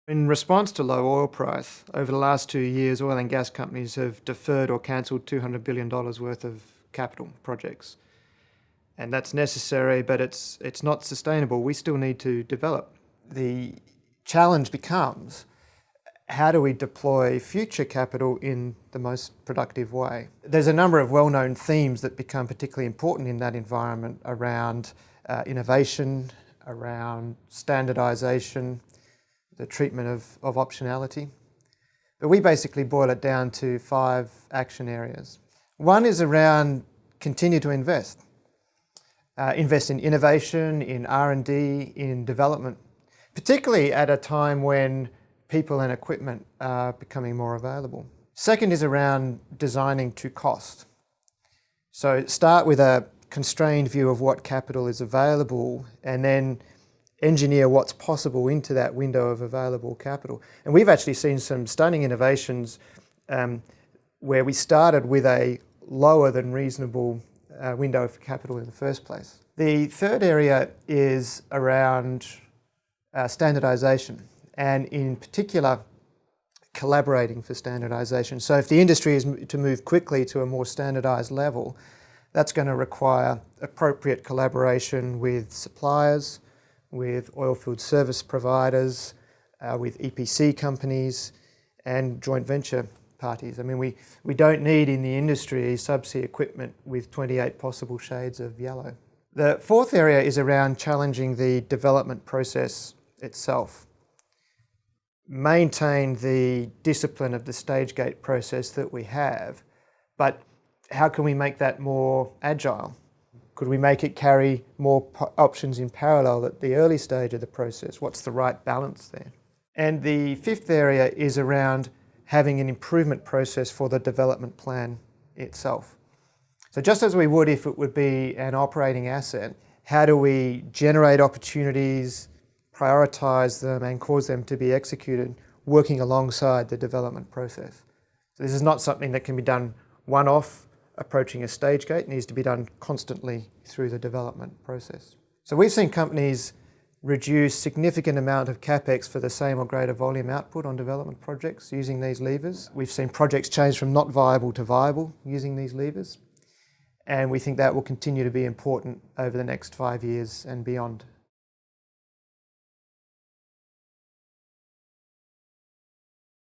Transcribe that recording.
In response to low oil price, over the last 2 years, oil and gas companies have deferred or cancelled $200 billion worth of capital projects. And that's necessary, but it's not sustainable. We still need to develop. The challenge becomes, how do we deploy future capital in the most productive way? There's a number of well-known themes that become particularly important in that environment around innovation, around standardization, the treatment of optionality. But we basically boil it down to 5 action areas. One is around continue to invest. Invest in innovation, in R&D, in development, particularly at a time when people and equipment are becoming more available. Second is around designing to cost. So start with a constrained view of what capital is available and then engineer what's possible into that window of available capital. And we've actually seen some stunning innovations where we started with a lower than reasonable window for capital in the first place. The third area is around standardization, and in particular collaborating for standardization. So if the industry is to move quickly to a more standardized level, that's going to require appropriate collaboration with suppliers, with oilfield service providers, with EPC companies and joint venture parties. I mean, we don't need in the industry subsea equipment with 28 possible shades of yellow. The fourth area is around challenging the development process itself. Maintain the discipline of the stage gate process that we have, but how can we make that more agile? Could we make it carry more options in parallel at the early stage of the process? What's the right balance there? And the fifth area is around having an improvement process for the development plan itself. So just as we would if it would be an operating asset, how do we generate opportunities, prioritize them and cause them to be executed working alongside the development process? So this is not something that can be done one-off. Approaching a stage gate needs to be done constantly through the development process. So we've seen companies reduce significant amount of capex for the same or greater volume output on development projects using these levers. We've seen projects change from not viable to viable using these levers, and we think that will continue to be important over the next 5 years and beyond.